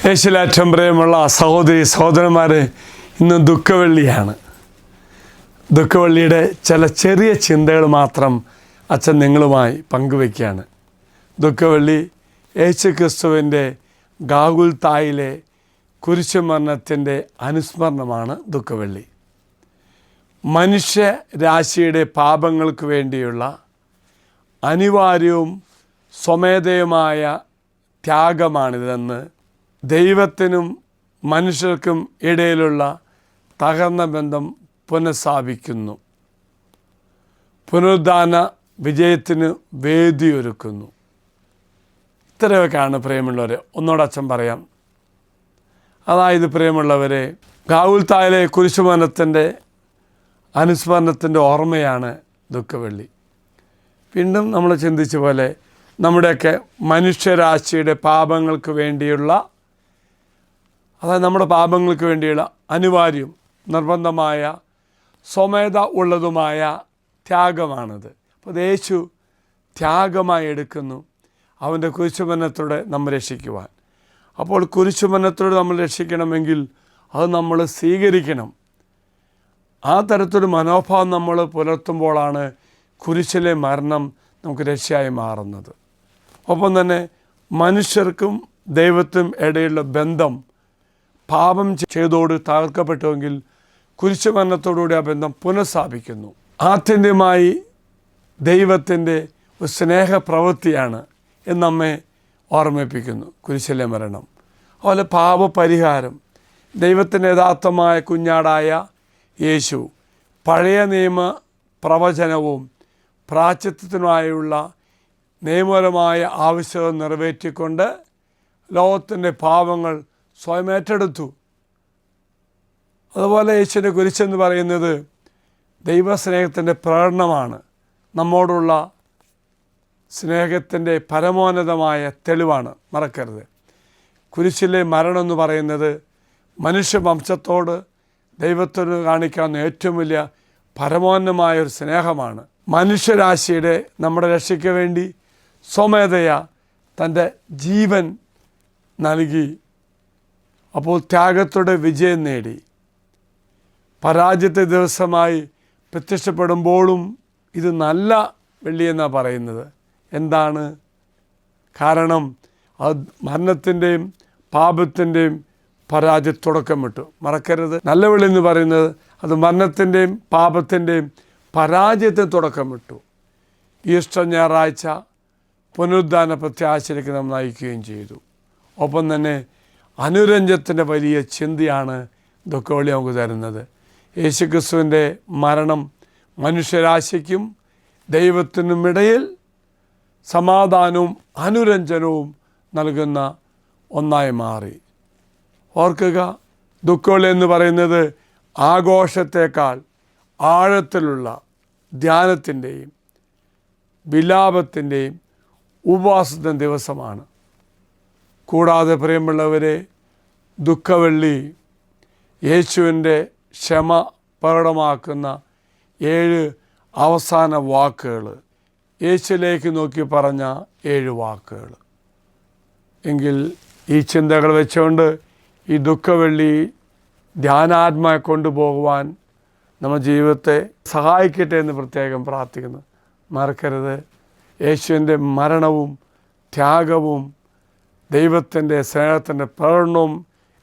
യേശുവിലേറ്റവും പ്രിയമുള്ള സഹോദരി സഹോദരന്മാരെ, ഇന്ന് ദുഃഖവെള്ളിയാണ്. ദുഃഖവെള്ളിയുടെ ചില ചെറിയ ചിന്തകൾ മാത്രം അച്ഛൻ നിങ്ങളുമായി പങ്കുവയ്ക്കുകയാണ്. ദുഃഖവെള്ളി യേശു ക്രിസ്തുവിൻ്റെ ഗാഗുൽത്തായിലെ കുരിശുമരണത്തിൻ്റെ അനുസ്മരണമാണ് ദുഃഖവെള്ളി. മനുഷ്യരാശിയുടെ പാപങ്ങൾക്ക് വേണ്ടിയുള്ള അനിവാര്യവും സ്വമേധയുമായ ത്യാഗമാണിതെന്ന് ദൈവത്തിനും മനുഷ്യർക്കും ഇടയിലുള്ള തകർന്ന ബന്ധം പുനഃസ്ഥാപിക്കുന്നു. പുനരുദ്ധാന വിജയത്തിന് വേദിയൊരുക്കുന്നു. ഇത്രയൊക്കെയാണ് പ്രിയമുള്ളവരെ. ഒന്നുകൂടെ അച്ഛൻ പറയാം. അതായത് പ്രിയമുള്ളവരെ, ഗാഗുൽത്തായിലെ കുരിശുമരണത്തിൻ്റെ അനുസ്മരണത്തിൻ്റെ ഓർമ്മയാണ് ദുഃഖവെള്ളി. വീണ്ടും നമ്മൾ ചിന്തിച്ച പോലെ നമ്മുടെയൊക്കെ മനുഷ്യരാശിയുടെ പാപങ്ങൾക്ക് വേണ്ടിയുള്ള, അതായത് നമ്മുടെ പാപങ്ങൾക്ക് വേണ്ടിയുള്ള അനിവാര്യവും നിർബന്ധമായ സ്വമേധ ഉള്ളതുമായ ത്യാഗമാണിത്. അപ്പോൾ യേശു ത്യാഗമായി എടുക്കുന്നു അവൻ്റെ കുരിശുമരണത്തോടെ നമ്മെ രക്ഷിക്കുവാൻ. അപ്പോൾ കുരിശുമരണത്തോടെ നമ്മൾ രക്ഷിക്കണമെങ്കിൽ അത് നമ്മൾ സ്വീകരിക്കണം. ആ തരത്തിലൊരു മനോഭാവം നമ്മൾ പുലർത്തുമ്പോഴാണ് കുരിശിലെ മരണം നമുക്ക് രക്ഷയായി മാറുന്നത്. ഒപ്പം തന്നെ മനുഷ്യർക്കും ദൈവത്തിനും ഇടയിലുള്ള ബന്ധം പാപം ചെയ്തോട് തകർക്കപ്പെട്ടുവെങ്കിൽ കുരിശുമരണത്തോടുകൂടി ആ ബന്ധം പുനഃസ്ഥാപിക്കുന്നു. ആത്യന്തികമായി ദൈവത്തിൻ്റെ ഒരു സ്നേഹപ്രവൃത്തിയാണ് എന്ന് നമ്മെ ഓർമ്മിപ്പിക്കുന്നു കുരിശിലെ മരണം. അതുപോലെ പാപപരിഹാരം, ദൈവത്തിൻ്റെ യഥാർത്ഥമായ കുഞ്ഞാടായ യേശു പഴയ നിയമ പ്രവചനവും പ്രായശ്ചിത്തത്തിനുമായുള്ള നിയമപരമായ ആവശ്യകത നിറവേറ്റിക്കൊണ്ട് ലോകത്തിൻ്റെ പാപങ്ങൾ സ്വയം ഏറ്റെടുത്തു. അതുപോലെ യേശുവിൻ്റെ കുരിശെന്ന് പറയുന്നത് ദൈവസ്നേഹത്തിൻ്റെ പ്രകടനമാണ്. നമ്മോടുള്ള സ്നേഹത്തിൻ്റെ പരമോന്നതമായ തെളിവാണ്. മറക്കരുത്, കുരിശിലെ മരണം എന്ന് പറയുന്നത് മനുഷ്യവംശത്തോട് ദൈവത്തോട് കാണിക്കാവുന്ന ഏറ്റവും വലിയ പരമോന്നതമായൊരു സ്നേഹമാണ്. മനുഷ്യരാശിയുടെ നമ്മുടെ രക്ഷയ്ക്ക് വേണ്ടി സ്വമേധയാ തൻ്റെ ജീവൻ നൽകി. അപ്പോൾ ത്യാഗത്തോടെ വിജയം നേടി. പരാജയത്തെ ദിവസമായി പ്രത്യക്ഷപ്പെടുമ്പോഴും ഇത് നല്ല വെള്ളിയെന്നാണ് പറയുന്നത്. എന്താണ് കാരണം? അത് മരണത്തിൻ്റെയും പാപത്തിൻ്റെയും പരാജയ തുടക്കമിട്ടു. മറക്കരുത്, നല്ല വെള്ളി എന്ന് പറയുന്നത് അത് മരണത്തിൻ്റെയും പാപത്തിൻ്റെയും പരാജയത്തിന് തുടക്കമിട്ടു. ഈസ്റ്റർ ഞായറാഴ്ച പുനരുദ്ധാന പ്രത്യാശയിലേക്ക് നാം നയിക്കുകയും ചെയ്തു. ഒപ്പം തന്നെ അനുരഞ്ജനത്തിൻ്റെ വലിയ ചിന്തയാണ് ദുഃഖവെള്ളി നമുക്ക് തരുന്നത്. യേശുക്രിസ്തുവിൻ്റെ മരണം മനുഷ്യരാശിക്കും ദൈവത്തിനുമിടയിൽ സമാധാനവും അനുരഞ്ജനവും നൽകുന്ന ഒന്നായി മാറി. ഓർക്കുക, ദുഃഖവെള്ളി എന്ന് പറയുന്നത് ആഘോഷത്തേക്കാൾ ആഴത്തിലുള്ള ധ്യാനത്തിൻ്റെയും വിലാപത്തിൻ്റെയും ഉപവാസത്തിൻ്റെ ദിവസമാണ്. കൂടാതെ പ്രിയമുള്ളവരെ, ദുഃഖവെള്ളി യേശുവിൻ്റെ ക്ഷമ പ്രകടമാക്കുന്ന 7 അവസാന വാക്കുകൾ, യേശുവിലേക്ക് നോക്കി പറഞ്ഞ 7 വാക്കുകൾ. എങ്കിൽ ഈ ചിന്തകൾ വെച്ചുകൊണ്ട് ഈ ദുഃഖവെള്ളി ധ്യാനാത്മയെ കൊണ്ടുപോകുവാൻ നമ്മുടെ ജീവിതത്തെ സഹായിക്കട്ടെ എന്ന് പ്രത്യേകം പ്രാർത്ഥിക്കുന്നു. മറക്കരുത്, യേശുവിൻ്റെ മരണവും ത്യാഗവും ദൈവത്തിൻ്റെ സ്നേഹത്തിൻ്റെ പ്രകടനവും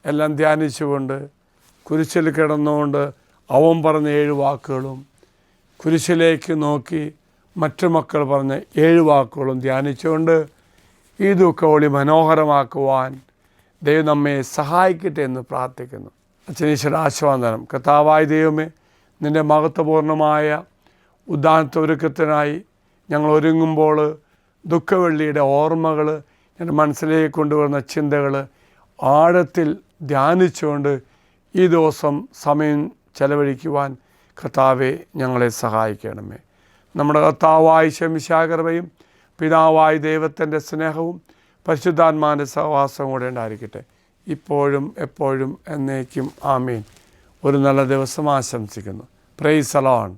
എല്ലാം ധ്യാനിച്ചുകൊണ്ട്, കുരിശിൽ കിടന്നുകൊണ്ട് അവൻ പറഞ്ഞ 7 വാക്കുകളും കുരിശിലേക്ക് നോക്കി മറ്റു മക്കൾ പറഞ്ഞ 7 വാക്കുകളും ധ്യാനിച്ചുകൊണ്ട് ഈ ദുഃഖവെള്ളി മനോഹരമാക്കുവാൻ ദൈവം നമ്മെ സഹായിക്കട്ടെ എന്ന് പ്രാർത്ഥിക്കുന്നു. അച്ഛനീശ്വര ആശീർവാദം. കർത്താവായ ദൈവമേ, നിൻ്റെ മഹത്വപൂർണ്ണമായ ഉദ്ധാനത്തൊരുക്കത്തിനായി ഞങ്ങൾ ഒരുങ്ങുമ്പോൾ ദുഃഖവെള്ളിയുടെ ഓർമ്മകൾ എൻ്റെ മനസ്സിലേക്ക് കൊണ്ടുവരുന്ന ചിന്തകൾ ആഴത്തിൽ ധ്യാനിച്ചുകൊണ്ട് ഈ ദിവസം സമയം ചെലവഴിക്കുവാൻ കർത്താവെ ഞങ്ങളെ സഹായിക്കണമേ. നമ്മുടെ കർത്താവായ ശമിശാകൃപയും പിതാവായ ദൈവത്തിൻ്റെ സ്നേഹവും പരിശുദ്ധാത്മാവിൻ്റെ സഹവാസവും കൂടെ ഉണ്ടായിരിക്കട്ടെ, ഇപ്പോഴും എപ്പോഴും എന്നേക്കും. ആമീൻ. ഒരു നല്ല ദിവസം ആശംസിക്കുന്നു. Praise the Lord.